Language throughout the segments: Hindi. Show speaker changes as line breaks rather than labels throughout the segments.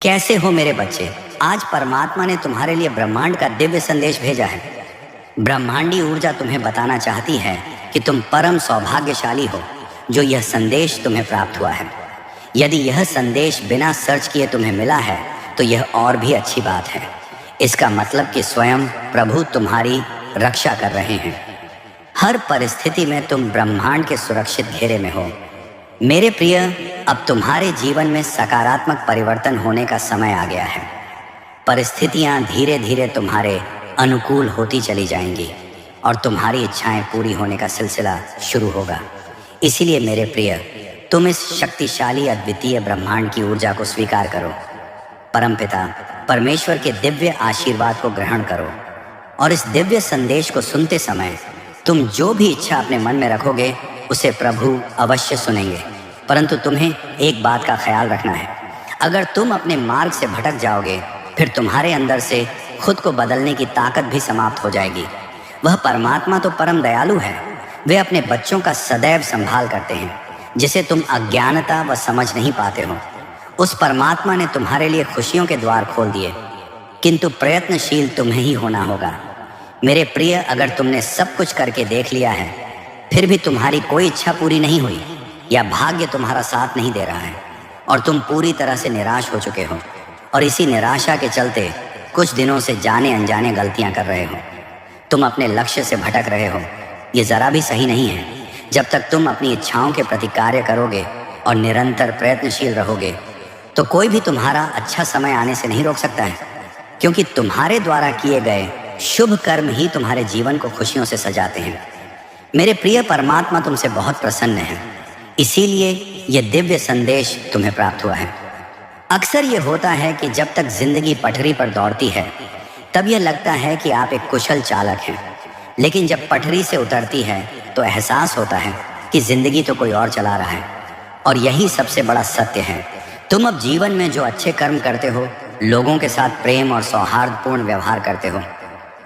कैसे हो मेरे बच्चे? आज परमात्मा ने तुम्हारे लिए ब्रह्मांड का दिव्य संदेश भेजा है। ब्रह्मांडी ऊर्जा तुम्हें बताना चाहती है कि तुम परम सौभाग्यशाली हो जो यह संदेश तुम्हें प्राप्त हुआ है। यदि यह संदेश बिना सर्च किए तुम्हें मिला है तो यह और भी अच्छी बात है। इसका मतलब कि स्वयं प्रभु तुम्हारी रक्षा कर रहे हैं। हर परिस्थिति में तुम ब्रह्मांड के सुरक्षित घेरे में हो। मेरे प्रिय, अब तुम्हारे जीवन में सकारात्मक परिवर्तन होने का समय आ गया है। परिस्थितियां धीरे धीरे तुम्हारे अनुकूल होती चली जाएंगी और तुम्हारी इच्छाएं पूरी होने का सिलसिला शुरू होगा। इसीलिए मेरे प्रिय, तुम इस शक्तिशाली अद्वितीय ब्रह्मांड की ऊर्जा को स्वीकार करो। परमपिता परमेश्वर के दिव्य आशीर्वाद को ग्रहण करो और इस दिव्य संदेश को सुनते समय तुम जो भी इच्छा अपने मन में रखोगे उसे प्रभु अवश्य सुनेंगे। परंतु तुम्हें एक बात का ख्याल रखना है। अगर तुम अपने मार्ग से भटक जाओगे फिर तुम्हारे अंदर से खुद को बदलने की ताकत भी समाप्त हो जाएगी। वह परमात्मा तो परम दयालु है। वे अपने बच्चों का सदैव संभाल करते हैं जिसे तुम अज्ञानता व समझ नहीं पाते हो। उस परमात्मा ने तुम्हारे लिए खुशियों के द्वार खोल दिए, किंतु प्रयत्नशील तुम्हें ही होना होगा। मेरे प्रिय, अगर तुमने सब कुछ करके देख लिया है फिर भी तुम्हारी कोई इच्छा पूरी नहीं हुई या भाग्य तुम्हारा साथ नहीं दे रहा है और तुम पूरी तरह से निराश हो चुके हो और इसी निराशा के चलते कुछ दिनों से जाने अनजाने गलतियां कर रहे हो, तुम अपने लक्ष्य से भटक रहे हो, ये ज़रा भी सही नहीं है। जब तक तुम अपनी इच्छाओं के प्रति कार्य करोगे और निरंतर प्रयत्नशील रहोगे तो कोई भी तुम्हारा अच्छा समय आने से नहीं रोक सकता है, क्योंकि तुम्हारे द्वारा किए गए शुभ कर्म ही तुम्हारे जीवन को खुशियों से सजाते हैं। मेरे प्रिय, परमात्मा तुमसे बहुत प्रसन्न है, इसीलिए यह दिव्य संदेश तुम्हें प्राप्त हुआ है। अक्सर ये होता है कि जब तक जिंदगी पटरी पर दौड़ती है तब यह लगता है कि आप एक कुशल चालक हैं, लेकिन जब पटरी से उतरती है तो एहसास होता है कि जिंदगी तो कोई और चला रहा है। और यही सबसे बड़ा सत्य है। तुम अब जीवन में जो अच्छे कर्म करते हो, लोगों के साथ प्रेम और सौहार्दपूर्ण व्यवहार करते हो,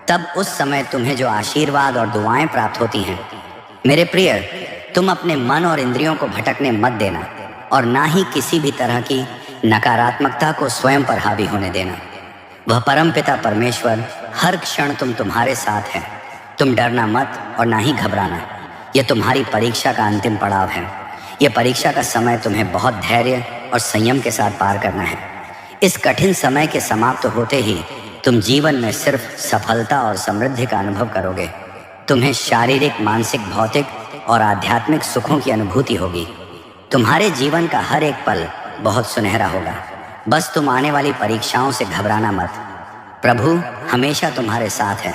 तब उस समय तुम्हें जो आशीर्वाद और दुआएं प्राप्त होती हैं, मेरे प्रिय, तुम अपने मन और इंद्रियों को भटकने मत देना और ना ही किसी भी तरह की नकारात्मकता को स्वयं पर हावी होने देना। वह परमपिता परमेश्वर हर क्षण तुम्हारे साथ है। तुम डरना मत और ना ही घबराना। यह तुम्हारी परीक्षा का अंतिम पड़ाव है। यह परीक्षा का समय तुम्हें बहुत धैर्य और संयम के साथ पार करना है। इस कठिन समय के समाप्त होते ही तुम जीवन में सिर्फ सफलता और समृद्धि का अनुभव करोगे। तुम्हें शारीरिक, मानसिक, भौतिक और आध्यात्मिक सुखों की अनुभूति होगी। तुम्हारे जीवन का हर एक पल बहुत सुनहरा होगा। बस तुम आने वाली परीक्षाओं से घबराना मत। प्रभु हमेशा तुम्हारे साथ है,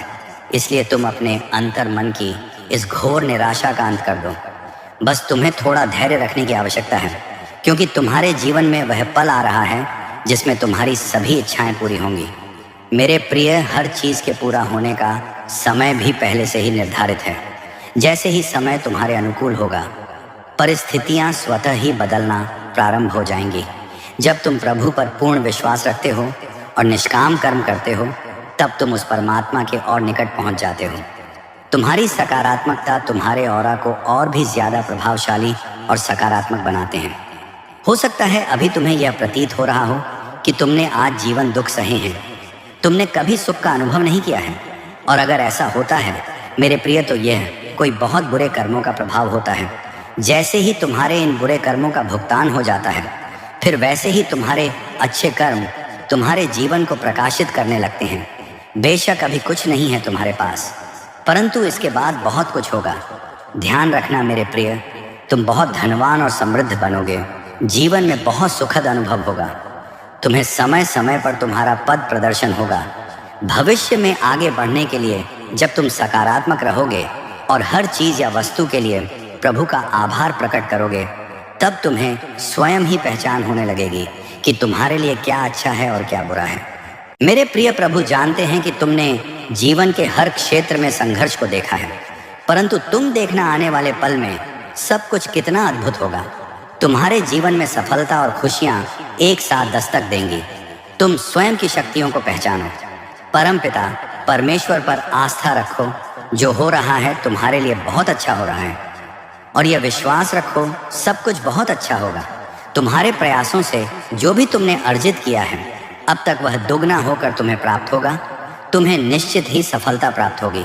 इसलिए तुम अपने अंतर मन की इस घोर निराशा का अंत कर दो। बस तुम्हें थोड़ा धैर्य रखने की आवश्यकता है, क्योंकि तुम्हारे जीवन में वह पल आ रहा है जिसमें तुम्हारी सभी इच्छाएं पूरी होंगी। मेरे प्रिय, हर चीज़ के पूरा होने का समय भी पहले से ही निर्धारित है। जैसे ही समय तुम्हारे अनुकूल होगा, परिस्थितियां स्वतः ही बदलना प्रारंभ हो जाएंगी। जब तुम प्रभु पर पूर्ण विश्वास रखते हो और निष्काम कर्म करते हो, तब तुम उस परमात्मा के और निकट पहुंच जाते हो। तुम्हारी सकारात्मकता तुम्हारे ऑरा को और भी ज़्यादा प्रभावशाली और सकारात्मक बनाते हैं। हो सकता है अभी तुम्हें यह प्रतीत हो रहा हो कि तुमने आज जीवन दुख सहे हैं, तुमने कभी सुख का अनुभव नहीं किया है। और अगर ऐसा होता है मेरे प्रिय, तो यह कोई बहुत बुरे कर्मों का प्रभाव होता है। जैसे ही तुम्हारे इन बुरे कर्मों का भुगतान हो जाता है, फिर वैसे ही तुम्हारे अच्छे कर्म तुम्हारे जीवन को प्रकाशित करने लगते हैं। बेशक अभी कुछ नहीं है तुम्हारे पास, परंतु इसके बाद बहुत कुछ होगा। ध्यान रखना मेरे प्रिय, तुम बहुत धनवान और समृद्ध बनोगे। जीवन में बहुत सुखद अनुभव होगा। तुम्हें समय समय पर तुम्हारा पद प्रदर्शन होगा। भविष्य में आगे बढ़ने के लिए जब तुम सकारात्मक रहोगे और हर चीज़ या वस्तु के लिए प्रभु का आभार प्रकट करोगे, तब तुम्हें स्वयं ही पहचान होने लगेगी कि तुम्हारे लिए क्या अच्छा है और क्या बुरा है। मेरे प्रिय, प्रभु जानते हैं कि तुमने जीवन के हर क्षेत्र में संघर्ष को देखा है, परंतु तुम देखना आने वाले पल में सब कुछ कितना अद्भुत होगा। तुम्हारे जीवन में सफलता और खुशियां एक साथ दस्तक देंगी। तुम स्वयं की शक्तियों को पहचानो। परमपिता परमेश्वर पर आस्था रखो। जो हो रहा है तुम्हारे लिए बहुत अच्छा हो रहा है और यह विश्वास रखो सब कुछ बहुत अच्छा होगा। तुम्हारे प्रयासों से जो भी तुमने अर्जित किया है अब तक वह दुगना होकर तुम्हें प्राप्त होगा। तुम्हें निश्चित ही सफलता प्राप्त होगी।